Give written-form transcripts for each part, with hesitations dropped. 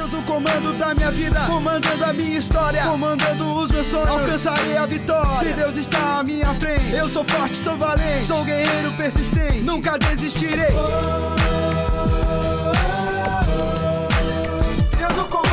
Deus no comando da minha vida, comandando a minha história, comandando os meus sonhos, alcançarei a vitória. Se Deus está à minha frente, eu sou forte, sou valente, sou guerreiro persistente, nunca desistirei. Deus no comando.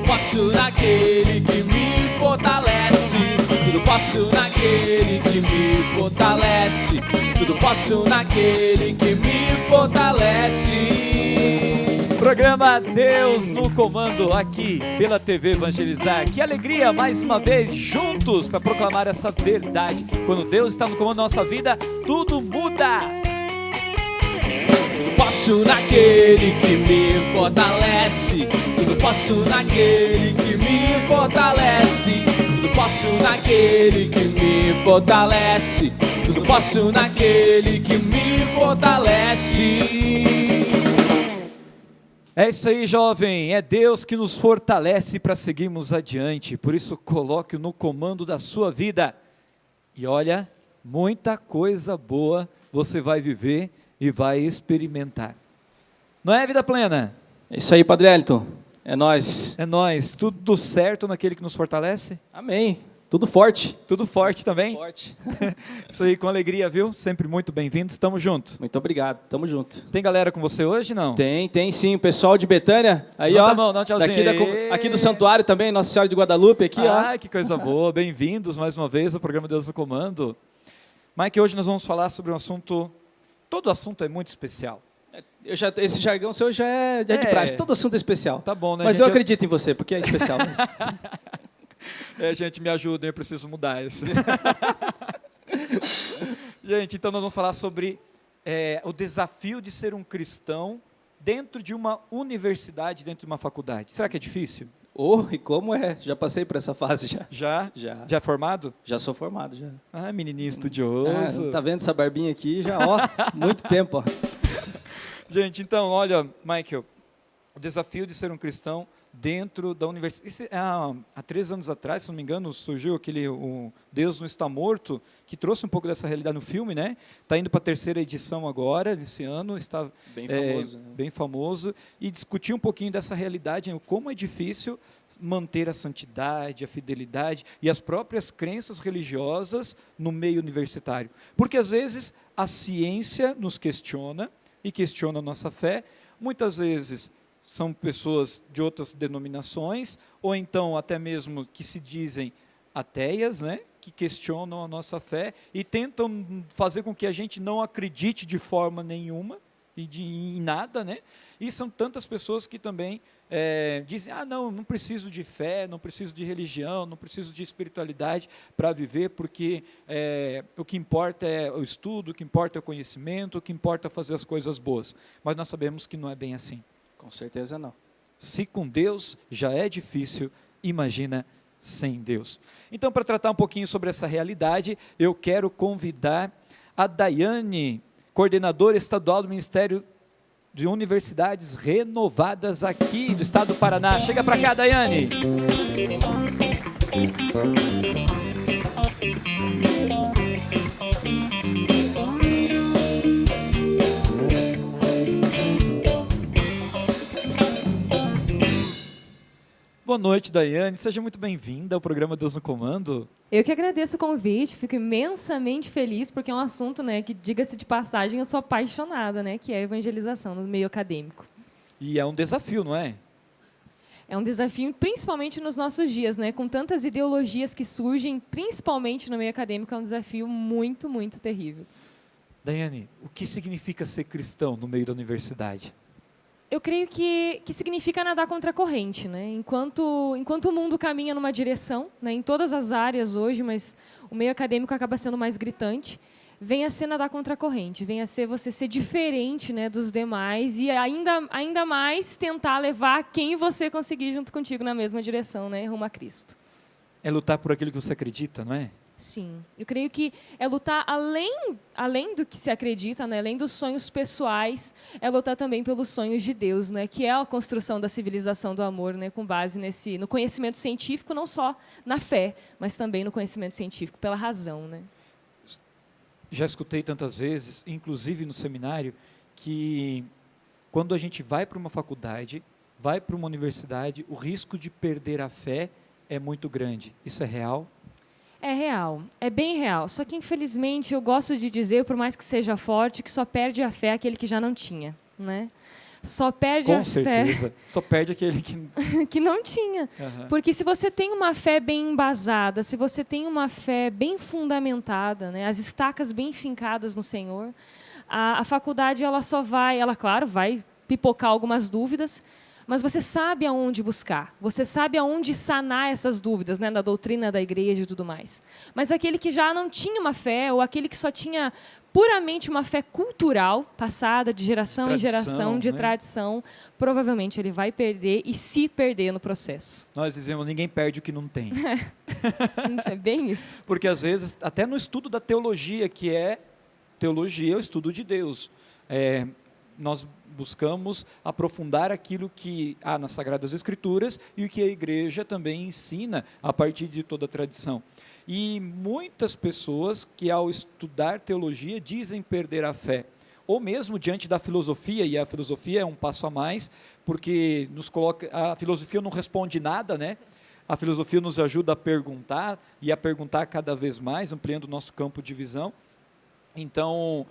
Posso naquele que me fortalece, tudo posso naquele que me fortalece, tudo posso naquele que me fortalece. Programa Deus no Comando aqui pela TV Evangelizar. Que alegria mais uma vez juntos para proclamar essa verdade. Quando Deus está no comando da nossa vida, tudo muda. Tudo posso naquele que me fortalece, tudo posso naquele que me fortalece, tudo posso naquele que me fortalece, tudo posso naquele que me fortalece. É isso aí, jovem, é Deus que nos fortalece para seguirmos adiante, por isso coloque-o no comando da sua vida. E olha, muita coisa boa você vai viver e vai experimentar. Não é, vida plena? É isso aí, Padre Elton. É nóis. É nóis. Tudo certo naquele que nos fortalece? Amém. Tudo forte. Tudo forte também? Forte. Isso aí, com alegria, viu? Sempre muito bem-vindos. Tamo junto. Muito obrigado. Tamo junto. Tem galera com você hoje, não? Tem sim. O pessoal de Betânia. Aí, não, ó. Tá bom, não, tchauzinho. Aqui do santuário também, Nossa Senhora de Guadalupe aqui, ó. Ai, que coisa boa. Bem-vindos mais uma vez ao programa Deus no Comando. Mike, hoje nós vamos falar sobre um assunto... Todo assunto é muito especial. Esse jargão seu já é de praxe. Todo assunto é especial. Tá bom, né, mas gente? Eu acredito em você, porque é especial. Gente, me ajudem, eu preciso mudar isso. Gente, então nós vamos falar sobre o desafio de ser um cristão dentro de uma universidade, dentro de uma faculdade. Será que é difícil? E como é? Já passei por essa fase já. Já? Já. Já é formado? Já sou formado, já. Ah, menininho estudioso. Tá vendo essa barbinha aqui? Já, ó, muito tempo, ó. Gente, então, olha, Michael, o desafio de ser um cristão dentro da universidade. Há 3 anos atrás, se não me engano, surgiu o Deus Não Está Morto, que trouxe um pouco dessa realidade no filme, né? Está indo para a 3ª edição agora, esse ano, está bem famoso, né? Bem famoso, e discutir um pouquinho dessa realidade, como é difícil manter a santidade, a fidelidade e as próprias crenças religiosas no meio universitário. Porque às vezes a ciência nos questiona e questiona a nossa fé, muitas vezes são pessoas de outras denominações, ou então até mesmo que se dizem ateias, né, que questionam a nossa fé e tentam fazer com que a gente não acredite de forma nenhuma, em nada, né? E são tantas pessoas que também dizem, não preciso de fé, não preciso de religião, não preciso de espiritualidade para viver, porque o que importa é o estudo, o que importa é o conhecimento, o que importa é fazer as coisas boas. Mas nós sabemos que não é bem assim. Com certeza não. Se com Deus já é difícil, imagina sem Deus. Então, para tratar um pouquinho sobre essa realidade, eu quero convidar a Daiane, coordenadora estadual do Ministério de Universidades Renovadas aqui do estado do Paraná. Chega para cá, Daiane. Boa noite, Daiane. Seja muito bem-vinda ao programa Deus no Comando. Eu que agradeço o convite, fico imensamente feliz, porque é um assunto, né, que, diga-se de passagem, eu sou apaixonada, né, que é a evangelização no meio acadêmico. E é um desafio, não é? É um desafio, principalmente nos nossos dias, né, com tantas ideologias que surgem, principalmente no meio acadêmico, é um desafio muito, muito terrível. Daiane, o que significa ser cristão no meio da universidade? Eu creio que significa nadar contra a corrente, né? Enquanto o mundo caminha numa direção, né, em todas as áreas hoje, mas o meio acadêmico acaba sendo mais gritante, venha a ser nadar contra a corrente, venha a ser você ser diferente, né, dos demais e ainda mais tentar levar quem você conseguir junto contigo na mesma direção, né, rumo a Cristo. É lutar por aquilo que você acredita, não é? Sim, eu creio que é lutar além do que se acredita, né? Além dos sonhos pessoais, é lutar também pelos sonhos de Deus, né? Que é a construção da civilização do amor, né? Com base no conhecimento científico, não só na fé, mas também no conhecimento científico, pela razão, né? Já escutei tantas vezes, inclusive no seminário, que quando a gente vai para uma faculdade, vai para uma universidade, o risco de perder a fé é muito grande. Isso é real? É real, é bem real. Só que, infelizmente, eu gosto de dizer, por mais que seja forte, que só perde a fé aquele que já não tinha, né? Só perde Com a certeza. fé Só perde aquele que... que não tinha. Aham. Porque se você tem uma fé bem embasada, se você tem uma fé bem fundamentada, né, as estacas bem fincadas no Senhor, a faculdade claro, vai pipocar algumas dúvidas, mas você sabe aonde buscar, você sabe aonde sanar essas dúvidas, né, da doutrina da igreja e tudo mais. Mas aquele que já não tinha uma fé, ou aquele que só tinha puramente uma fé cultural, passada de geração em geração, de né? tradição, provavelmente ele vai perder e se perder no processo. Nós dizemos, ninguém perde o que não tem. É bem isso. Porque às vezes, até no estudo da teologia, que é teologia, é o estudo de Deus, nós buscamos aprofundar aquilo que há nas Sagradas Escrituras e o que a igreja também ensina a partir de toda a tradição. E muitas pessoas que ao estudar teologia dizem perder a fé, ou mesmo diante da filosofia, e a filosofia é um passo a mais, porque a filosofia não responde nada, né? A filosofia nos ajuda a perguntar, e a perguntar cada vez mais, ampliando o nosso campo de visão. Então,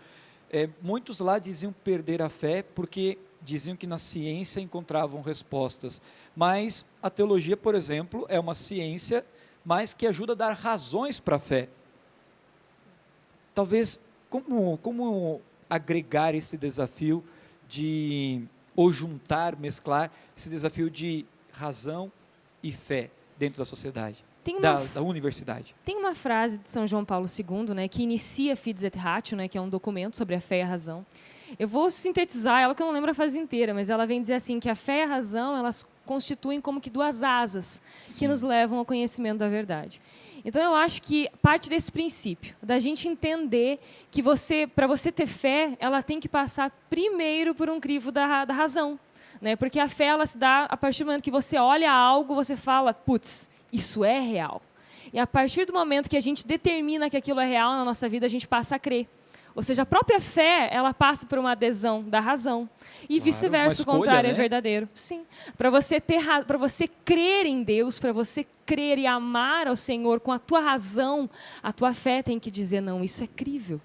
muitos lá diziam perder a fé, porque diziam que na ciência encontravam respostas. Mas a teologia, por exemplo, é uma ciência, mas que ajuda a dar razões para a fé. Talvez, como agregar esse desafio ou juntar, mesclar esse desafio de razão e fé dentro da sociedade, da universidade? Tem uma frase de São João Paulo II, né, que inicia Fides et Ratio, né, que é um documento sobre a fé e a razão. Eu vou sintetizar ela, que eu não lembro a frase inteira, mas ela vem dizer assim, que a fé e a razão, elas constituem como que duas asas que nos levam ao conhecimento da verdade. Então, eu acho que parte desse princípio, da gente entender que para você ter fé, ela tem que passar primeiro por um crivo da razão. Né? Porque a fé, ela se dá a partir do momento que você olha algo, você fala, putz, isso é real. E a partir do momento que a gente determina que aquilo é real na nossa vida, a gente passa a crer. Ou seja, a própria fé, ela passa por uma adesão da razão. E vice-versa, o contrário, né? É verdadeiro. Sim. Para você crer em Deus, para você crer e amar ao Senhor com a tua razão, a tua fé tem que dizer, não, isso é crível.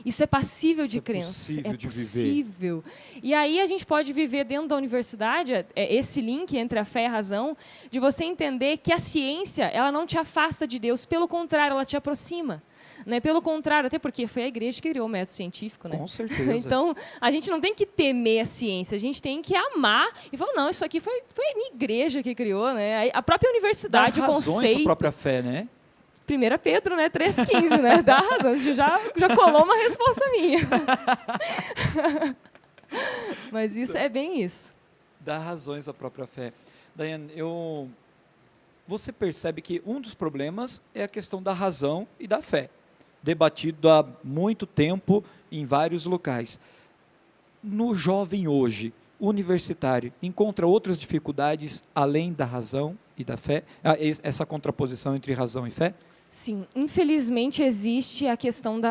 Isso é passível de crença. É possível. E aí a gente pode viver dentro da universidade, esse link entre a fé e a razão, de você entender que a ciência, ela não te afasta de Deus, pelo contrário, ela te aproxima. Né? Pelo contrário, até porque foi a igreja que criou o método científico. Né? Com certeza. Então, a gente não tem que temer a ciência, a gente tem que amar e falar, não, isso aqui foi a minha igreja que criou, né? A própria universidade, o conceito... a própria fé, né? 1 Pedro, né, 3,15, né? Dá razão, já colou uma resposta minha. Mas isso é bem isso. Dá razões à própria fé. Daiane, você percebe que um dos problemas é a questão da razão e da fé, debatido há muito tempo em vários locais. No jovem hoje, universitário, encontra outras dificuldades além da razão e da fé? Essa contraposição entre razão e fé? Sim, infelizmente existe a questão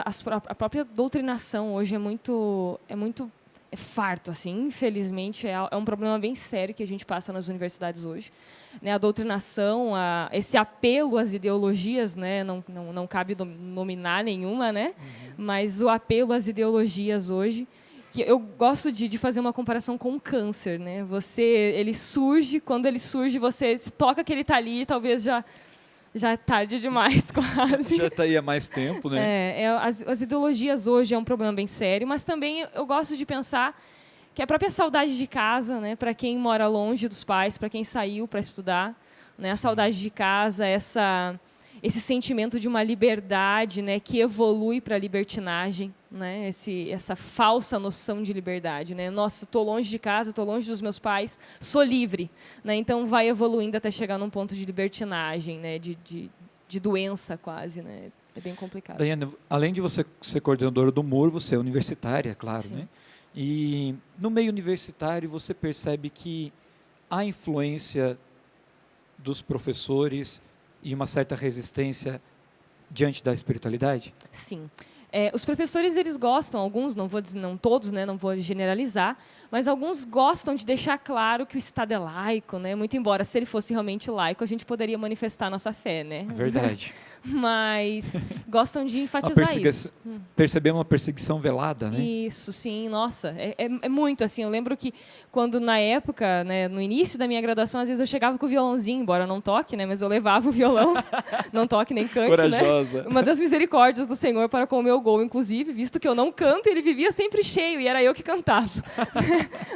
a própria doutrinação hoje é farto, assim, infelizmente é um problema bem sério que a gente passa nas universidades hoje, né? A doutrinação, esse apelo às ideologias, né? Não cabe nominar nenhuma, né? Mas o apelo às ideologias hoje, que eu gosto de fazer uma comparação com o câncer, né? Quando ele surge, você se toca que ele está ali, talvez já é tarde demais, quase. Já está aí há mais tempo, né? As ideologias hoje é um problema bem sério, mas também eu gosto de pensar que a própria saudade de casa, né, para quem mora longe dos pais, para quem saiu para estudar, né, a saudade de casa, esse sentimento de uma liberdade, né, que evolui para a libertinagem, né, essa falsa noção de liberdade, né? Nossa, estou longe de casa, estou longe dos meus pais, sou livre, né? Então vai evoluindo até chegar num ponto de libertinagem, né, de doença quase, né? É bem complicado. Daiane, além de você ser coordenadora do MUR, você é universitária, claro, Sim. né? E no meio universitário você percebe que há influência dos professores e uma certa resistência diante da espiritualidade? Sim. Os professores, eles gostam, alguns, não vou dizer, não todos, né, não vou generalizar, mas alguns gostam de deixar claro que o Estado é laico, né? Muito embora, se ele fosse realmente laico, a gente poderia manifestar a nossa fé, né? É verdade. Mas gostam de enfatizar isso. Percebemos uma perseguição velada, né? Isso, sim, nossa, é muito assim. Eu lembro que quando na época, né, no início da minha graduação, às vezes eu chegava com o violãozinho, embora eu não toque, né, mas eu levava o violão, não toque nem cante, Corajosa. né? Uma das misericórdias do Senhor para com o meu gol, inclusive, visto que eu não canto, ele vivia sempre cheio e era eu que cantava.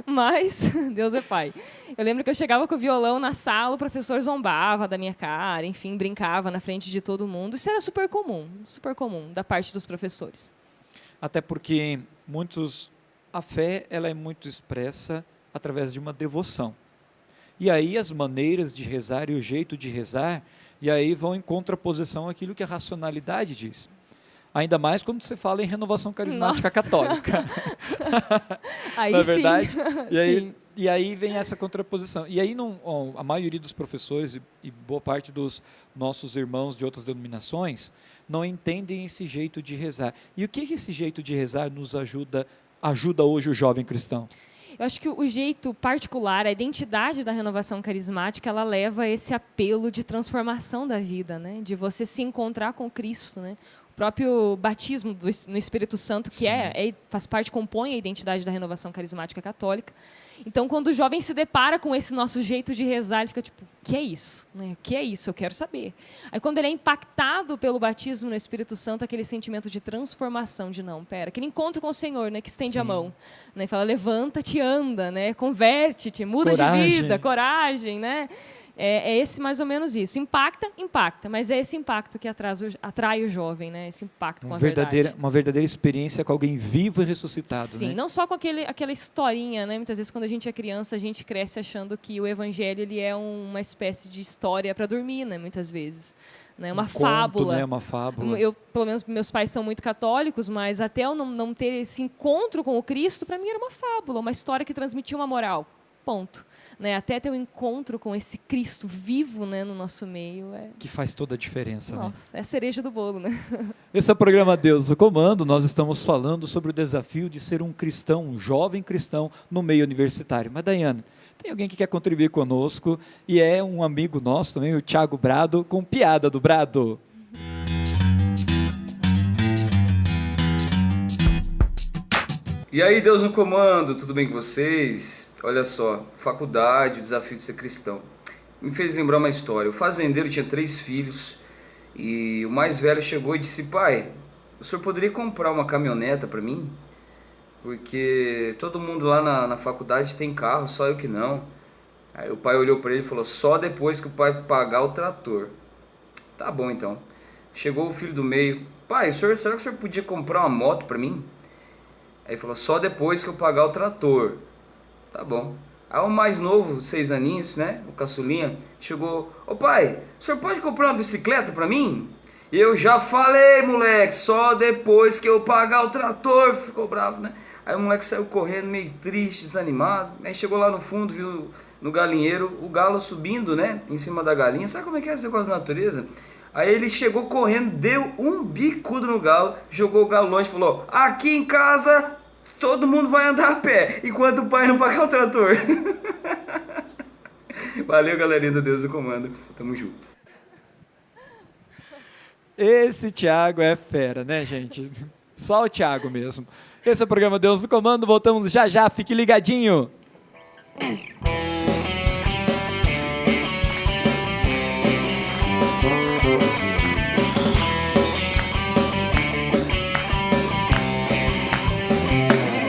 Mas Deus é pai. Eu lembro que eu chegava com o violão na sala, o professor zombava da minha cara, enfim, brincava na frente de todo mundo. Isso era super comum da parte dos professores. Até porque a fé ela é muito expressa através de uma devoção. E aí as maneiras de rezar e o jeito de rezar, e aí vão em contraposição àquilo que a racionalidade diz. Ainda mais quando você fala em renovação carismática católica. Aí não é verdade? Sim. E aí vem essa contraposição. E aí a maioria dos professores e boa parte dos nossos irmãos de outras denominações não entendem esse jeito de rezar. E o que esse jeito de rezar nos ajuda hoje o jovem cristão? Eu acho que o jeito particular, a identidade da renovação carismática, ela leva a esse apelo de transformação da vida, né? De você se encontrar com Cristo, né? O próprio batismo no Espírito Santo, que faz parte, compõe a identidade da renovação carismática católica. Então, quando o jovem se depara com esse nosso jeito de rezar, ele fica tipo, o que é isso? Né? O que é isso? Eu quero saber. Aí, quando ele é impactado pelo batismo no Espírito Santo, aquele sentimento de transformação, de não, pera, aquele encontro com o Senhor, né, que estende a mão, né, fala, levanta-te, anda, né, converte-te, muda de vida, coragem, né? É esse mais ou menos isso. Impacta, mas é esse impacto que atrai o jovem, né? Esse impacto com a verdade. Uma verdadeira experiência com alguém vivo e ressuscitado. Sim, né? não só com aquela historinha, né? Muitas vezes quando a gente é criança, a gente cresce achando que o evangelho ele é uma espécie de história para dormir, né? Muitas vezes. Né? Uma fábula. Conto, né? Uma fábula. Pelo menos meus pais são muito católicos, mas até eu não ter esse encontro com o Cristo, para mim era uma fábula, uma história que transmitia uma moral. Ponto. Né, até ter um encontro com esse Cristo vivo, né, no nosso meio. Que faz toda a diferença. Nossa, é a cereja do bolo. Né? Esse é o programa Deus no Comando. Nós estamos falando sobre o desafio de ser um cristão, um jovem cristão no meio universitário. Mas, Daiane, tem alguém que quer contribuir conosco e é um amigo nosso também, o Thiago Brado, com Piada do Brado. E aí, Deus no Comando, tudo bem com vocês? Olha só, faculdade, o desafio de ser cristão. Me fez lembrar uma história. O fazendeiro tinha 3 filhos e o mais velho chegou e disse: pai, o senhor poderia comprar uma caminhoneta para mim? Porque todo mundo lá na faculdade tem carro, só eu que não. Aí o pai olhou para ele e falou: só depois que o pai pagar o trator. Tá bom então. Chegou o filho do meio: pai, será que o senhor podia comprar uma moto para mim? Aí ele falou: só depois que eu pagar o trator. Tá bom. Aí o mais novo, 6 aninhos, né? O caçulinha, chegou: ô pai, o senhor pode comprar uma bicicleta pra mim? Eu já falei, moleque, só depois que eu pagar o trator. Ficou bravo, né? Aí o moleque saiu correndo, meio triste, desanimado. Aí chegou lá no fundo, viu no galinheiro o galo subindo, né? Em cima da galinha. Sabe como é que é esse negócio da natureza? Aí ele chegou correndo, deu um bicudo no galo, jogou o galo longe e falou: aqui em casa todo mundo vai andar a pé, enquanto o pai não pagar o trator. Valeu, galerinha do Deus do Comando. Tamo junto. Esse Thiago é fera, né, gente? Só o Thiago mesmo. Esse é o programa Deus do Comando. Voltamos já já. Fique ligadinho.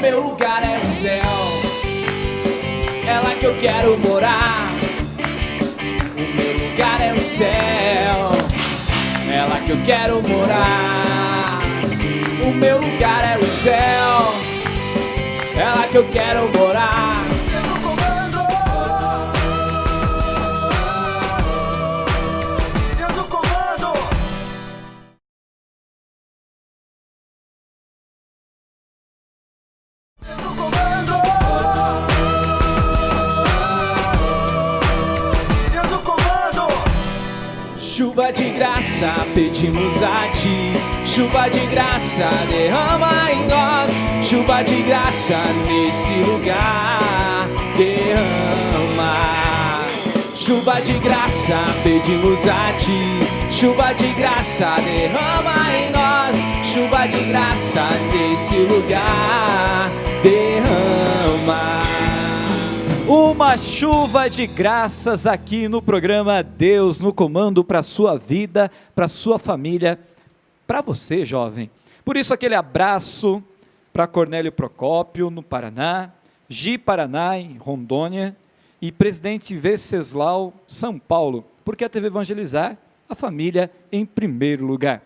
Meu lugar é o céu, é lá que eu quero morar. O meu lugar é o céu, é lá que eu quero morar. O meu lugar é o céu, é lá que eu quero morar. Chuva de graça, pedimos a ti. Chuva de graça, derrama em nós. Chuva de graça nesse lugar, derrama. Chuva de graça, pedimos a ti. Chuva de graça, derrama em nós. Chuva de graça nesse lugar, derrama. Uma chuva de graças aqui no programa Deus no Comando para a sua vida, para a sua família, para você, jovem. Por isso, aquele abraço para Cornélio Procópio, no Paraná, Gi Paraná, em Rondônia, e Presidente Venceslau, São Paulo, porque a TV Evangelizar, a família em primeiro lugar.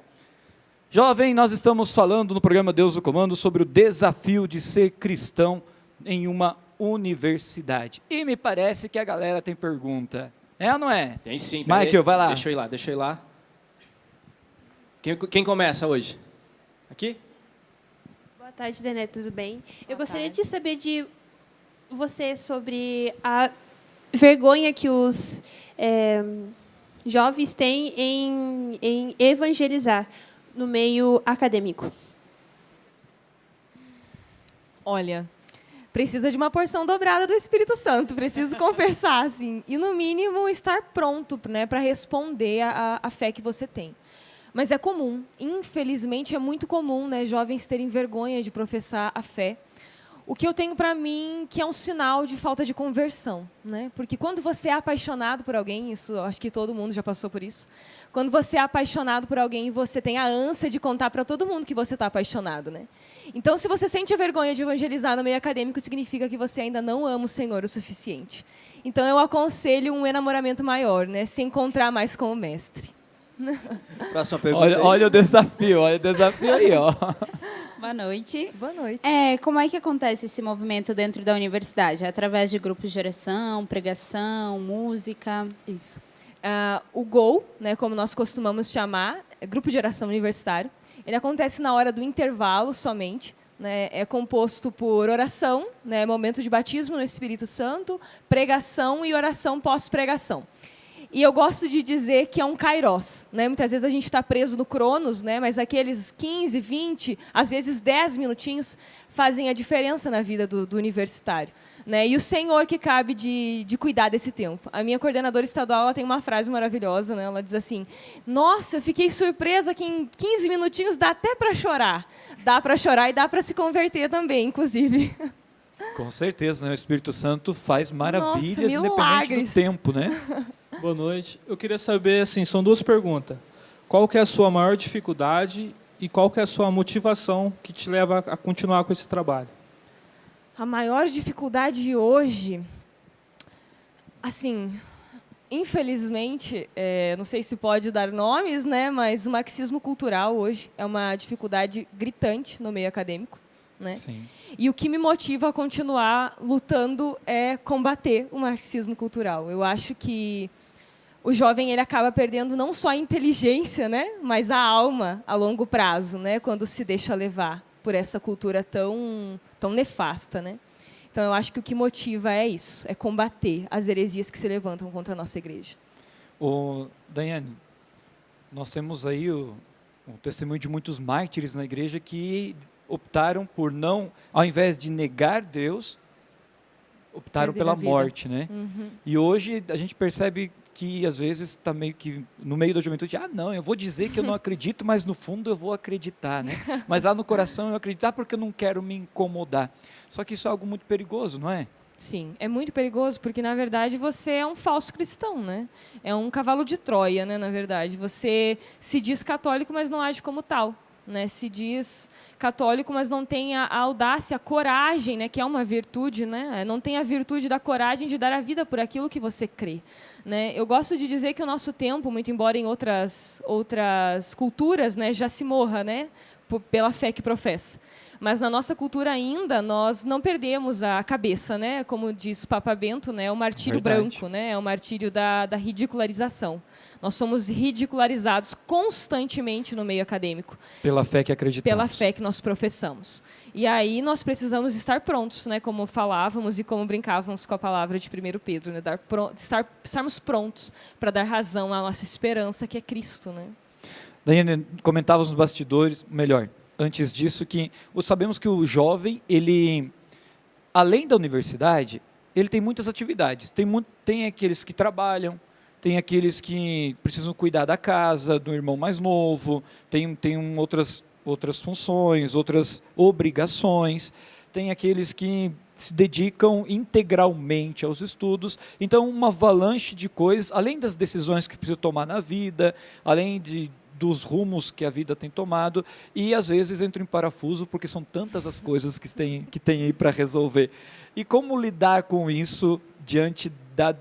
Jovem, nós estamos falando no programa Deus no Comando sobre o desafio de ser cristão em uma universidade. E me parece que a galera tem pergunta. É ou não é? Tem sim. Michael, vai lá. Deixa eu ir lá. Quem começa hoje? Aqui? Boa tarde, Dené, tudo bem? Eu gostaria tarde. de saber de você sobre a vergonha que os jovens têm em evangelizar no meio acadêmico. Olha, precisa de uma porção dobrada do Espírito Santo, preciso confessar, assim. E, no mínimo, estar pronto, né, para responder a fé que você tem. Mas é comum, infelizmente é muito comum, né, jovens terem vergonha de professar a fé. O que eu tenho para mim que é um sinal de falta de conversão, né? Porque quando você é apaixonado por alguém, isso acho que todo mundo já passou por isso. Quando você é apaixonado por alguém, você tem a ânsia de contar para todo mundo que você está apaixonado, né? Então, se você sente a vergonha de evangelizar no meio acadêmico, significa que você ainda não ama o Senhor o suficiente. Então, eu aconselho um enamoramento maior, né? Se encontrar mais com o mestre. Próxima pergunta. Olha o desafio aí, ó. Boa noite. Boa noite. Como é que acontece esse movimento dentro da universidade? É através de grupos de oração, pregação, música? Isso. O GOU, né, como nós costumamos chamar, é Grupo de Oração Universitário, ele acontece na hora do intervalo somente, né, é composto por oração, né, momento de batismo no Espírito Santo, pregação e oração pós-pregação. E eu gosto de dizer que é um kairos, né? Muitas vezes a gente está preso no cronos, né? Mas aqueles 15, 20, às vezes 10 minutinhos fazem a diferença na vida do universitário, né? E o Senhor que cabe de cuidar desse tempo. A minha coordenadora estadual ela tem uma frase maravilhosa, né? Ela diz assim: nossa, eu fiquei surpresa que em 15 minutinhos dá até para chorar. Dá para chorar e dá para se converter também, inclusive. Com certeza, né? O Espírito Santo faz maravilhas, Nossa, independente milagres. do tempo, né? Boa noite. Eu queria saber, assim, são duas perguntas. Qual que é a sua maior dificuldade e qual que é a sua motivação que te leva a continuar com esse trabalho? A maior dificuldade hoje, assim, infelizmente, não sei se pode dar nomes, né, mas o marxismo cultural hoje é uma dificuldade gritante no meio acadêmico, né? Sim. E o que me motiva a continuar lutando é combater o marxismo cultural. Eu acho que o jovem ele acaba perdendo não só a inteligência, né, mas a alma a longo prazo, né, quando se deixa levar por essa cultura tão nefasta, né? Então eu acho que o que motiva é isso, é combater as heresias que se levantam contra a nossa igreja. Daiane, nós temos aí o testemunho de muitos mártires na igreja que optaram por não, ao invés de negar Deus, optaram Perder pela a vida. morte, né? Uhum. E hoje a gente percebe que às vezes está meio que no meio da juventude, não, eu vou dizer que eu não acredito, mas no fundo eu vou acreditar, né? Mas lá no coração eu acreditar porque eu não quero me incomodar. Só que isso é algo muito perigoso, não é? Sim, é muito perigoso, porque, na verdade, você é um falso cristão, né? É um cavalo de Troia, né, na verdade. Você se diz católico, mas não age como tal, né? Se diz católico, mas não tem a audácia, a coragem, né, que é uma virtude, né? Não tem a virtude da coragem de dar a vida por aquilo que você crê, né? Eu gosto de dizer que o nosso tempo, muito embora em outras culturas, né, já se morra, né, pela fé que professa. Mas na nossa cultura ainda, nós não perdemos a cabeça, né? Como diz Papa Bento, né? É o martírio branco, né? É o martírio da ridicularização. Nós somos ridicularizados constantemente no meio acadêmico. Pela fé que acreditamos. Pela fé que nós professamos. E aí nós precisamos estar prontos, né? Como falávamos e como brincávamos com a palavra de 1 Pedro, né? Estarmos prontos para dar razão à nossa esperança, que é Cristo, né? Daiane, comentávamos nos bastidores, melhor, antes disso, que sabemos que o jovem, ele, além da universidade, ele tem muitas atividades. Tem aqueles que trabalham, tem aqueles que precisam cuidar da casa, do irmão mais novo, tem outras funções, outras obrigações, tem aqueles que se dedicam integralmente aos estudos. Então, uma avalanche de coisas, além das decisões que precisa tomar na vida, além dos rumos que a vida tem tomado, e às vezes entram em parafuso, porque são tantas as coisas que tem aí para resolver. E como lidar com isso diante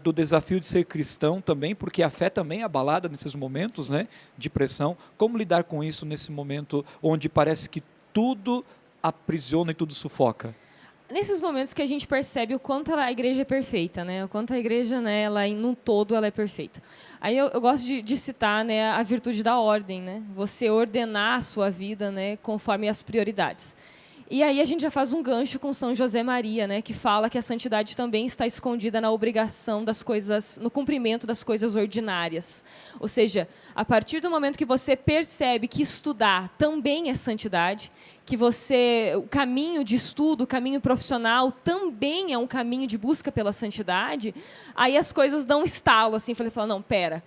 do desafio de ser cristão também, porque a fé também é abalada nesses momentos, né, de pressão. Como lidar com isso nesse momento onde parece que tudo aprisiona e tudo sufoca? Nesses momentos que a gente percebe o quanto a igreja é perfeita, né? O quanto a igreja, né, ela, num todo, ela é perfeita. Aí eu gosto de citar, né, a virtude da ordem, né? Você ordenar a sua vida, né, conforme as prioridades. E aí a gente já faz um gancho com São José Maria, né, que fala que a santidade também está escondida na obrigação das coisas, no cumprimento das coisas ordinárias. Ou seja, a partir do momento que você percebe que estudar também é santidade, que o caminho de estudo, o caminho profissional também é um caminho de busca pela santidade, aí as coisas dão um estalo, assim, fala, não, pera,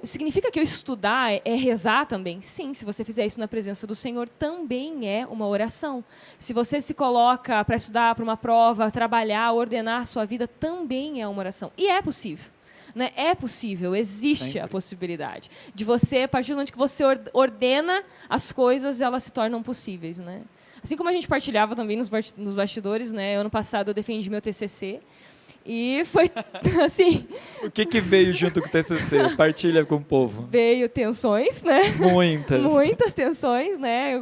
significa que eu estudar é rezar também? Sim, se você fizer isso na presença do Senhor, também é uma oração. Se você se coloca para estudar, para uma prova, trabalhar, ordenar a sua vida, também é uma oração. E é possível. Né? É possível, existe a possibilidade de você, a partir do momento que você ordena as coisas, elas se tornam possíveis. Né? Assim como a gente partilhava também nos bastidores, né? Ano passado eu defendi meu TCC, e foi assim... O que veio junto com o TCC? Partilha com o povo. Veio tensões, né? Muitas tensões, né?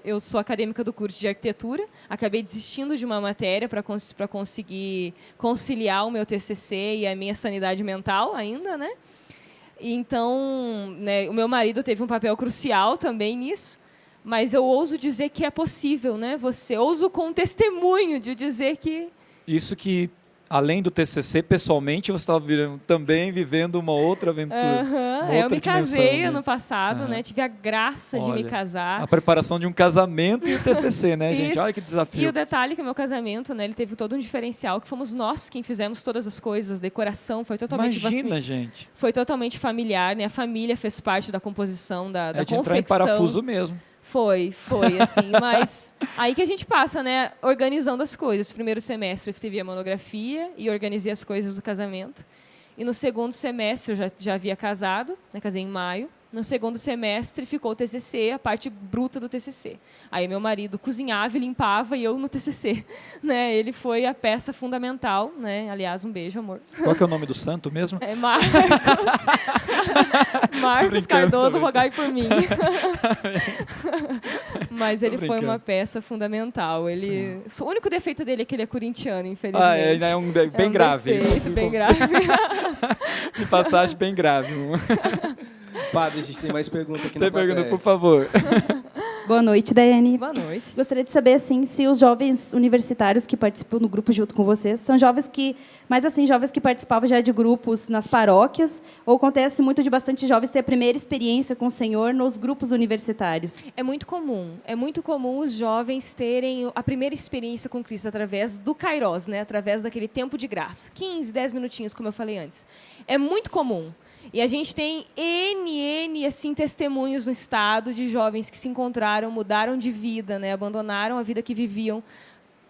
Eu sou acadêmica do curso de arquitetura, acabei desistindo de uma matéria para conseguir conciliar o meu TCC e a minha sanidade mental ainda, né? Então, né, o meu marido teve um papel crucial também nisso, mas eu ouso dizer que é possível, né? Ouso com testemunho de dizer que... Isso que... Além do TCC, pessoalmente, você estava também vivendo uma outra aventura. Eu me casei ano passado, né? Tive a graça de me casar. A preparação de um casamento e o TCC, né, gente? Olha que desafio. E o detalhe que o meu casamento, né, ele teve todo um diferencial, que fomos nós quem fizemos todas as coisas, decoração, foi totalmente... Imagina, gente. Foi totalmente familiar, né? A família fez parte da composição, da confecção. Entrar em parafuso mesmo. Foi, assim, mas aí que a gente passa, né, organizando as coisas. No primeiro semestre eu escrevi a monografia e organizei as coisas do casamento. E no segundo semestre eu já havia casado, né, casei em maio. No segundo semestre ficou o TCC, a parte bruta do TCC. Aí meu marido cozinhava e limpava e eu no TCC. Né? Ele foi a peça fundamental, né? Aliás, um beijo, amor. Qual que é o nome do santo mesmo? É Marcos. Marcos Cardoso, rogai por mim. Mas ele foi uma peça fundamental. O único defeito dele é que ele é corintiano, infelizmente. É bem grave. Defeito, bem grave. De passagem bem grave. Padre, a gente tem mais pergunta aqui na plateia. Tem pergunta, por favor. Boa noite, Daiane. Boa noite. Gostaria de saber, assim, se os jovens universitários que participam do grupo junto com vocês são jovens que participavam já de grupos nas paróquias, ou acontece muito de bastante jovens ter a primeira experiência com o Senhor nos grupos universitários? É muito comum os jovens terem a primeira experiência com Cristo através do Kairos, né? Através daquele tempo de graça. 15, 10 minutinhos, como eu falei antes. É muito comum. E a gente tem assim, testemunhos no estado de jovens que se encontraram, mudaram de vida, né? Abandonaram a vida que viviam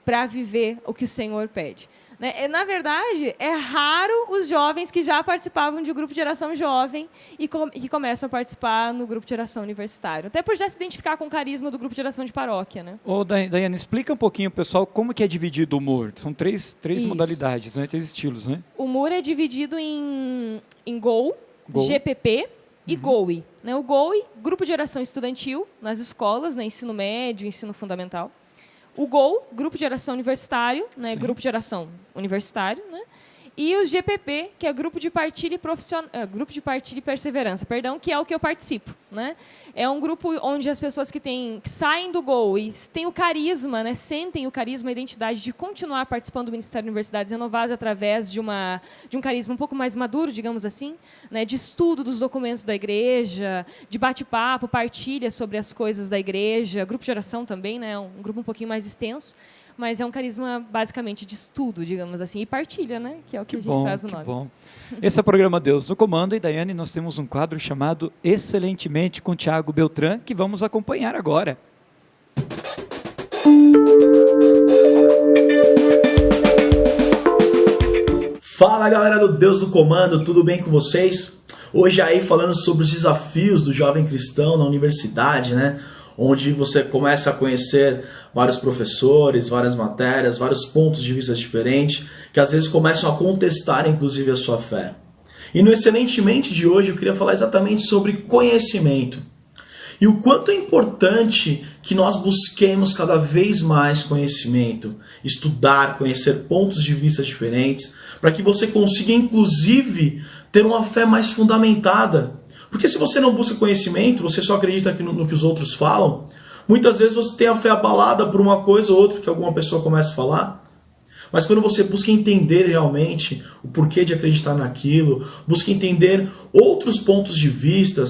para viver o que o Senhor pede. Né? Na verdade, é raro os jovens que já participavam de um grupo de oração jovem e que começam a participar no grupo de oração universitário. Até por já se identificar com o carisma do grupo de oração de paróquia. Né? Ô, Daiane, explica um pouquinho, pessoal, como que é dividido o MUR. São três modalidades, né? 3 estilos, né? O MUR é dividido em GOL, GPP e GOI. Né? O GOI, Grupo de Oração Estudantil, nas escolas, né? Ensino médio, ensino fundamental. o GOL, Grupo de Oração Universitário, né? Grupo de Oração Universitário, né? E o GPP, que é Grupo de Partilha e Grupo de Partilha e Perseverança, perdão, que é o que eu participo, né? É um grupo onde as pessoas que saem do GOL e têm o carisma, né, sentem o carisma, a identidade de continuar participando do Ministério de Universidades Renovadas através de um carisma um pouco mais maduro, digamos assim, né, de estudo dos documentos da igreja, de bate-papo, partilha sobre as coisas da igreja, grupo de oração também, né, um grupo um pouquinho mais extenso. Mas é um carisma, basicamente, de estudo, digamos assim, e partilha, né? Que é o que a gente traz no nome. Que bom. Esse é o programa Deus no Comando, e, Daiane, nós temos um quadro chamado Excelentemente com Tiago Beltrán, que vamos acompanhar agora. Fala, galera do Deus no Comando, tudo bem com vocês? Hoje aí falando sobre os desafios do jovem cristão na universidade, né? Onde você começa a conhecer vários professores, várias matérias, vários pontos de vista diferentes, que às vezes começam a contestar, inclusive, a sua fé. E no Excelentemente de hoje eu queria falar exatamente sobre conhecimento. E o quanto é importante que nós busquemos cada vez mais conhecimento, estudar, conhecer pontos de vista diferentes, para que você consiga, inclusive, ter uma fé mais fundamentada. Porque se você não busca conhecimento, você só acredita no que os outros falam, muitas vezes você tem a fé abalada por uma coisa ou outra que alguma pessoa começa a falar. Mas quando você busca entender realmente o porquê de acreditar naquilo, busca entender outros pontos de vista,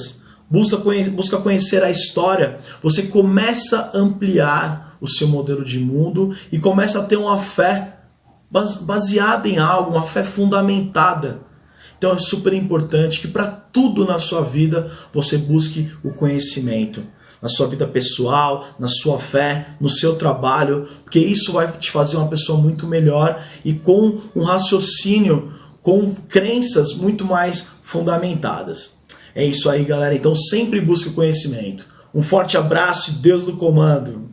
busca conhecer a história, você começa a ampliar o seu modelo de mundo e começa a ter uma fé baseada em algo, uma fé fundamentada. Então é super importante que para tudo na sua vida você busque o conhecimento. Na sua vida pessoal, na sua fé, no seu trabalho, porque isso vai te fazer uma pessoa muito melhor e com um raciocínio, com crenças muito mais fundamentadas. É isso aí, galera. Então sempre busque o conhecimento. Um forte abraço e Deus no comando.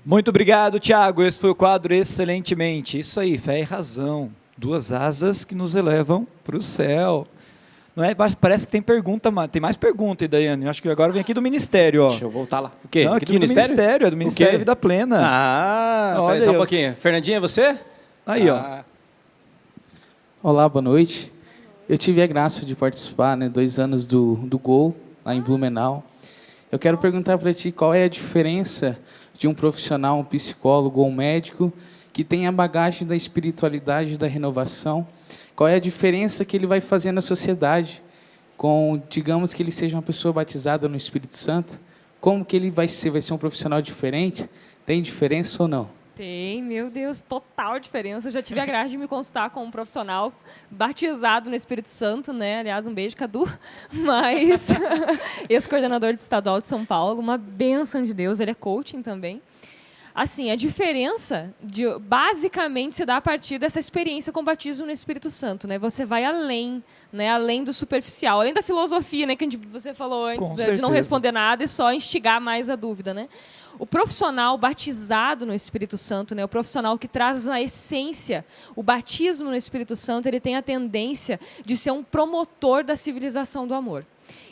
Muito obrigado, Tiago. Esse foi o quadro Excelentemente. Isso aí, fé e razão. Duas asas que nos elevam para o céu. Não é? Parece que tem pergunta, tem mais pergunta, Daiane. Acho que agora vem aqui do Ministério. Ó. Deixa eu voltar lá. O quê? Não, aqui do Ministério, é do Ministério Vida Plena. Olha só um pouquinho. Fernandinha, é você? Aí, ó. Olá, boa noite. Eu tive a graça de participar, 2 anos do GOL, lá em Blumenau. Eu quero perguntar para ti qual é a diferença de um profissional, um psicólogo ou um médico que tem a bagagem da espiritualidade, da renovação. Qual é a diferença que ele vai fazer na sociedade com, digamos que ele seja uma pessoa batizada no Espírito Santo? Como que ele vai ser? Vai ser um profissional diferente? Tem diferença ou não? Tem, meu Deus, total diferença. Eu já tive a graça de me consultar com um profissional batizado no Espírito Santo, né? Aliás, um beijo, Cadu. Mas, ex-coordenador estadual de São Paulo, uma bênção de Deus, ele é coaching também. Assim, a diferença, basicamente, se dá a partir dessa experiência com o batismo no Espírito Santo, né? Você vai além, né? Além do superficial, além da filosofia, né? Que você falou antes, de não responder nada e só instigar mais a dúvida, né? O profissional batizado no Espírito Santo, né? O profissional que traz na essência o batismo no Espírito Santo, ele tem a tendência de ser um promotor da civilização do amor.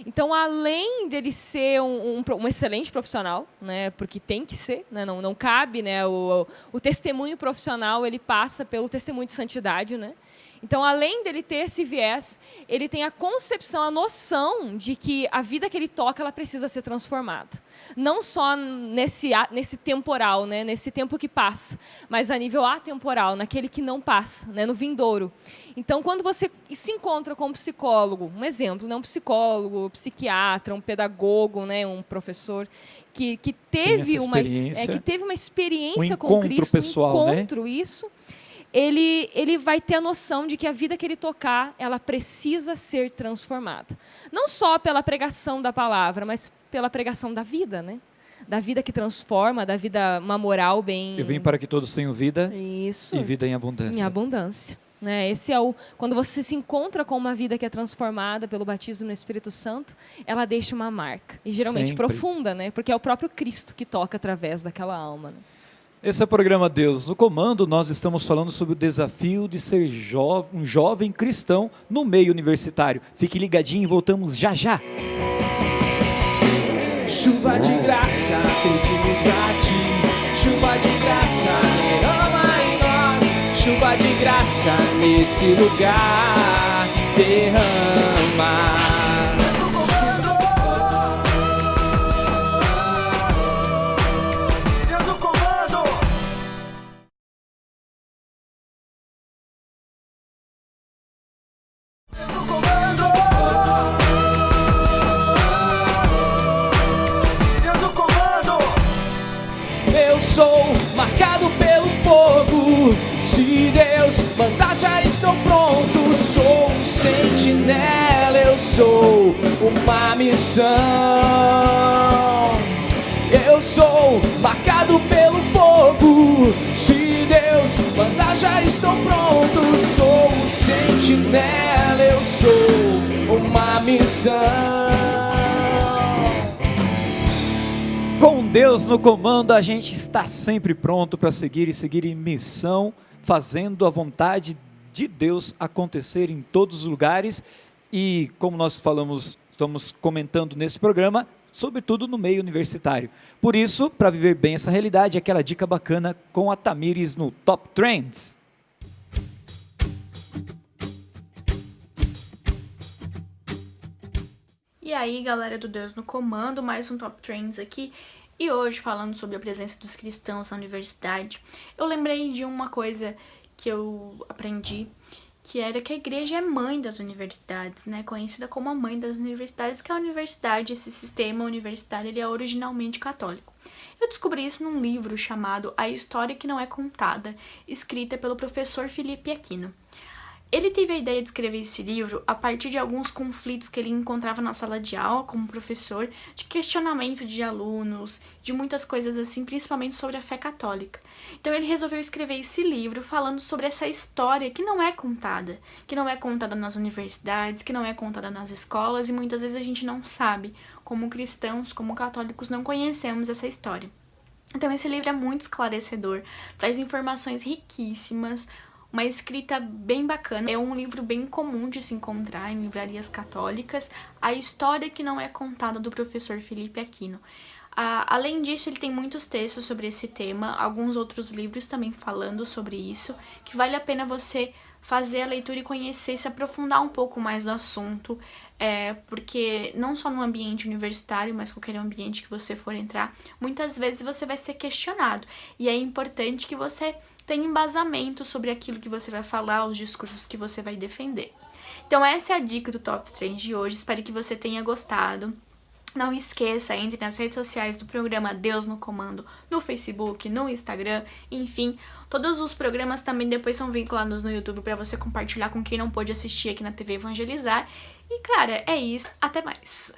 Então, além dele ser um excelente profissional, né, porque tem que ser, né, não cabe, né, o testemunho profissional, ele passa pelo testemunho de santidade, né? Então, além dele ter esse viés, ele tem a concepção, a noção de que a vida que ele toca, ela precisa ser transformada. Não só nesse temporal, né, nesse tempo que passa, mas a nível atemporal, naquele que não passa, né, no vindouro. Então, quando você se encontra com um psicólogo, um exemplo, né, um psicólogo, um psiquiatra, um pedagogo, né, um professor, que teve uma experiência com Cristo, pessoal, um encontro, né? Isso, ele vai ter a noção de que a vida que ele tocar, ela precisa ser transformada. Não só pela pregação da palavra, mas pela pregação da vida, né? Da vida que transforma, da vida, uma moral bem... Eu vim para que todos tenham vida. Isso. E vida em abundância. Em abundância. Né? Esse é quando você se encontra com uma vida que é transformada pelo batismo no Espírito Santo, ela deixa uma marca. E geralmente Sempre. profunda, né? Porque é o próprio Cristo que toca através daquela alma. Né? Esse é o programa Deus no Comando. Nós estamos falando sobre o desafio de ser um jovem cristão no meio universitário. Fique ligadinho e voltamos já já. Chuva de graça, pedimos a ti. Chuva de graça, derrama em nós. Chuva de graça, nesse lugar, derrama. Marcado pelo fogo, se Deus mandar já estou pronto. Sou um sentinela, eu sou uma missão. Eu sou marcado pelo fogo, se Deus mandar já estou pronto. Sou um sentinela, eu sou uma missão. Com Deus no comando, a gente está sempre pronto para seguir em missão, fazendo a vontade de Deus acontecer em todos os lugares e, como nós estamos comentando nesse programa, sobretudo no meio universitário. Por isso, para viver bem essa realidade, aquela dica bacana com a Tamires no Top Trends. E aí, galera do Deus no Comando, mais um Top Trends aqui. E hoje, falando sobre a presença dos cristãos na universidade, eu lembrei de uma coisa que eu aprendi, que era que a igreja é mãe das universidades, né? Conhecida como a mãe das universidades, que a universidade, esse sistema universitário, ele é originalmente católico. Eu descobri isso num livro chamado A História que Não é Contada, escrita pelo professor Felipe Aquino. Ele teve a ideia de escrever esse livro a partir de alguns conflitos que ele encontrava na sala de aula como professor, de questionamento de alunos, de muitas coisas assim, principalmente sobre a fé católica. Então ele resolveu escrever esse livro falando sobre essa história que não é contada nas universidades, que não é contada nas escolas e muitas vezes a gente não sabe, como cristãos, como católicos, não conhecemos essa história. Então esse livro é muito esclarecedor, traz informações riquíssimas, uma escrita bem bacana, é um livro bem comum de se encontrar em livrarias católicas, A História que Não é Contada, do professor Felipe Aquino. Além disso, ele tem muitos textos sobre esse tema, alguns outros livros também falando sobre isso, que vale a pena você fazer a leitura e conhecer, se aprofundar um pouco mais no assunto, porque não só no ambiente universitário, mas qualquer ambiente que você for entrar, muitas vezes você vai ser questionado, e é importante que você tenha embasamento sobre aquilo que você vai falar, os discursos que você vai defender. Então essa é a dica do Top Trends de hoje, espero que você tenha gostado. Não esqueça, entre nas redes sociais do programa Deus no Comando, no Facebook, no Instagram, enfim. Todos os programas também depois são vinculados no YouTube para você compartilhar com quem não pôde assistir aqui na TV Evangelizar. E, cara, é isso. Até mais!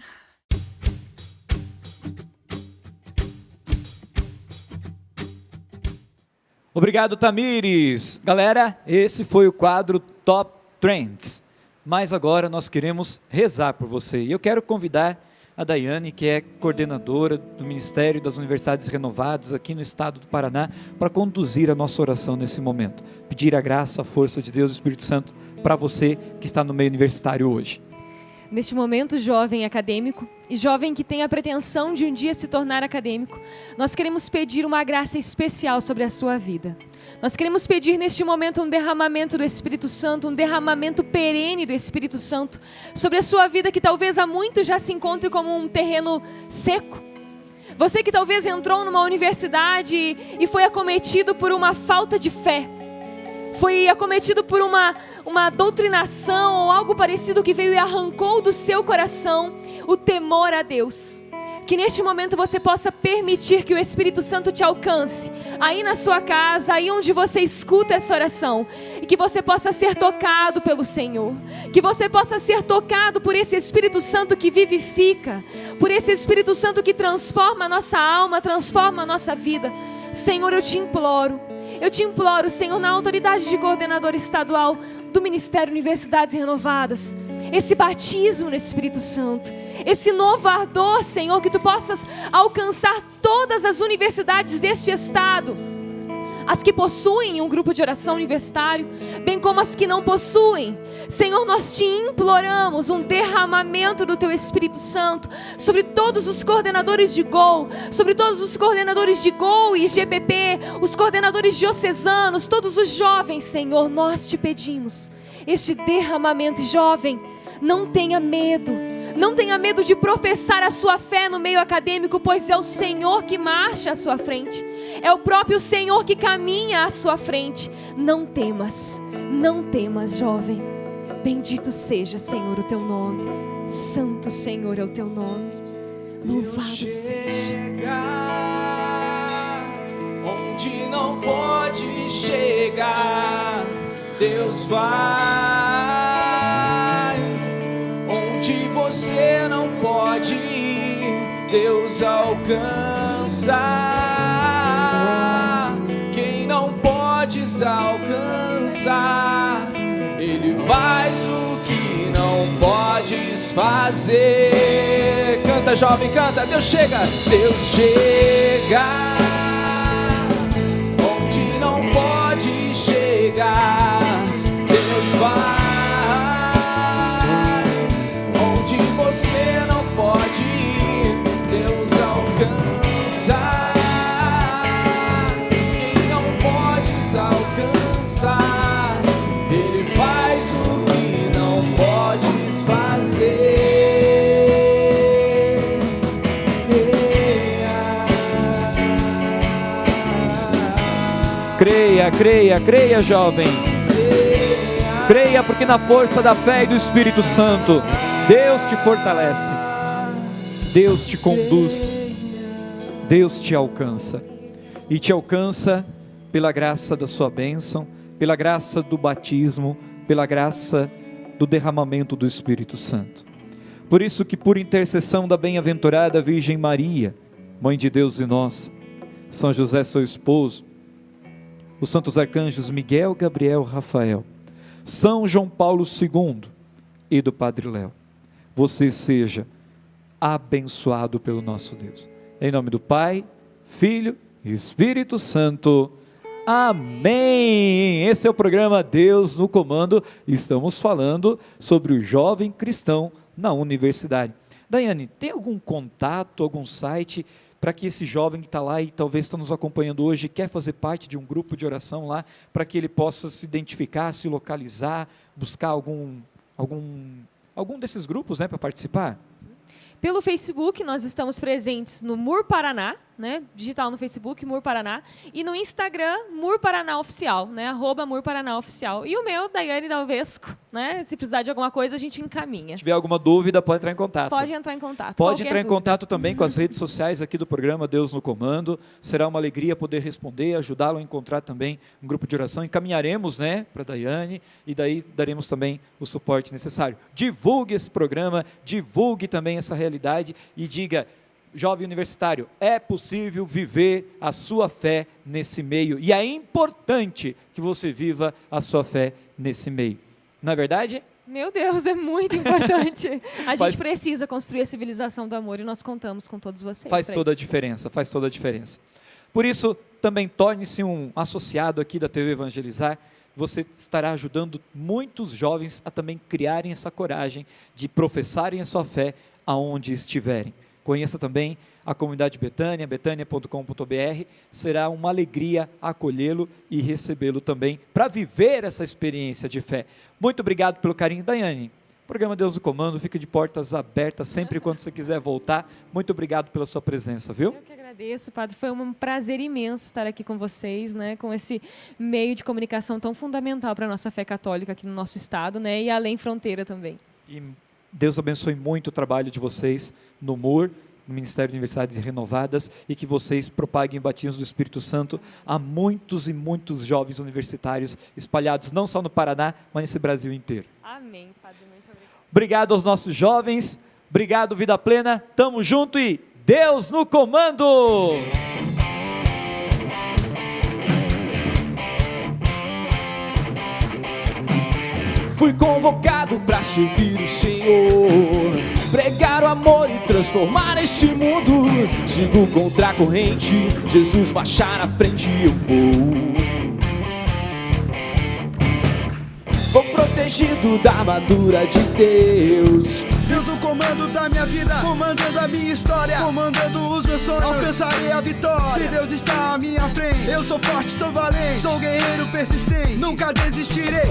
Obrigado, Tamires. Galera, esse foi o quadro Top Trends. Mas agora nós queremos rezar por você. E eu quero convidar a Daiane, que é coordenadora do Ministério das Universidades Renovadas aqui no estado do Paraná, para conduzir a nossa oração nesse momento. Pedir a graça, a força de Deus e do Espírito Santo para você que está no meio universitário hoje. Neste momento, jovem acadêmico e jovem que tem a pretensão de um dia se tornar acadêmico, nós queremos pedir uma graça especial sobre a sua vida. Nós queremos pedir neste momento um derramamento do Espírito Santo, um derramamento perene do Espírito Santo sobre a sua vida, que talvez há muito já se encontre como um terreno seco. Você que talvez entrou numa universidade e foi acometido por uma falta de fé, foi acometido por uma doutrinação ou algo parecido que veio e arrancou do seu coração o temor a Deus. Que neste momento você possa permitir que o Espírito Santo te alcance, aí na sua casa, aí onde você escuta essa oração, e que você possa ser tocado pelo Senhor, que você possa ser tocado por esse Espírito Santo que vivifica, por esse Espírito Santo que transforma a nossa alma, transforma a nossa vida. Senhor, eu te imploro, Senhor, na autoridade de coordenador estadual do Ministério Universidades Renovadas, esse batismo no Espírito Santo, esse novo ardor, Senhor, que Tu possas alcançar todas as universidades deste estado, as que possuem um grupo de oração universitário, bem como as que não possuem. Senhor, nós te imploramos um derramamento do teu Espírito Santo sobre todos os coordenadores de GOL, sobre todos os coordenadores de GOL e GPP, os coordenadores diocesanos, todos os jovens. Senhor, nós te pedimos este derramamento. E jovem, não tenha medo. Não tenha medo de professar a sua fé no meio acadêmico, pois é o Senhor que marcha à sua frente. É o próprio Senhor que caminha à sua frente. Não temas, jovem. Bendito seja, Senhor, o teu nome. Santo, Senhor, é o teu nome. Louvado seja. Onde não pode chegar, Deus vai. Onde você não pode ir, Deus alcança. Quem não podes alcançar, Ele faz o que não podes fazer. Canta, jovem, canta. Deus chega, Deus chega. Onde não pode chegar, Deus vai. Onde você não pode ir, Deus alcança. Quem não podes alcançar, Ele faz o que não podes fazer. Creia, creia, creia, jovem. Creia, porque na força da fé e do Espírito Santo, Deus te fortalece, Deus te conduz, Deus te alcança. E te alcança pela graça da sua bênção, pela graça do batismo, pela graça do derramamento do Espírito Santo. Por isso que, por intercessão da bem-aventurada Virgem Maria, Mãe de Deus e nossa, São José, seu esposo, os santos arcanjos Miguel, Gabriel, Rafael, São João Paulo II e do Padre Léo, você seja abençoado pelo nosso Deus. Em nome do Pai, Filho e Espírito Santo. Amém! Esse é o programa Deus no Comando. Estamos falando sobre o jovem cristão na universidade. Daiane, tem algum contato, algum site para que esse jovem que está lá e talvez está nos acompanhando hoje, quer fazer parte de um grupo de oração lá, para que ele possa se identificar, se localizar, buscar algum desses grupos, né, para participar? Pelo Facebook, nós estamos presentes no MUR Paraná, né? Digital no Facebook, MUR Paraná. E no Instagram, MUR Paraná Oficial, né? @MUR Paraná Oficial. E o meu, Daiane Dalvesco, né? Se precisar de alguma coisa, a gente encaminha. Se tiver alguma dúvida, pode entrar em contato. Pode entrar em contato. Pode entrar em contato também com as redes sociais aqui do programa Deus no Comando. Será uma alegria poder responder, ajudá-lo a encontrar também um grupo de oração. Encaminharemos, né, para a Daiane, e daí daremos também o suporte necessário. Divulgue esse programa, divulgue também essa realidade e diga: jovem universitário, é possível viver a sua fé nesse meio, e é importante que você viva a sua fé nesse meio. Não é verdade? Meu Deus, é muito importante. A gente precisa construir a civilização do amor e nós contamos com todos vocês. Faz toda a diferença, faz toda a diferença. Por isso, também torne-se um associado aqui da TV Evangelizar. Você estará ajudando muitos jovens a também criarem essa coragem de professarem a sua fé aonde estiverem. Conheça também a comunidade Betânia, betania.com.br. Será uma alegria acolhê-lo e recebê-lo também para viver essa experiência de fé. Muito obrigado pelo carinho, Daiane. O programa Deus no Comando fica de portas abertas sempre quando você quiser voltar. Muito obrigado pela sua presença, viu? Eu que agradeço, Padre. Foi um prazer imenso estar aqui com vocês, né? Com esse meio de comunicação tão fundamental para a nossa fé católica aqui no nosso estado, né? E além fronteira também. E Deus abençoe muito o trabalho de vocês no MUR, no Ministério de Universidades Renovadas, e que vocês propaguem o batismo do Espírito Santo a muitos e muitos jovens universitários espalhados não só no Paraná, mas nesse Brasil inteiro. Amém, Padre. Muito obrigado. Obrigado aos nossos jovens, obrigado Vida Plena, tamo junto e Deus no comando! Fui convocado para servir o Senhor. pregar o amor e transformar este mundo. Sigo contra a corrente, Jesus marchar na frente, eu vou. Vou protegido da armadura de Deus. Deus no comando da minha vida, comandando a minha história, comandando os meus sonhos, alcançarei a vitória. Se Deus está à minha frente, eu sou forte, sou valente, sou guerreiro persistente, nunca desistirei.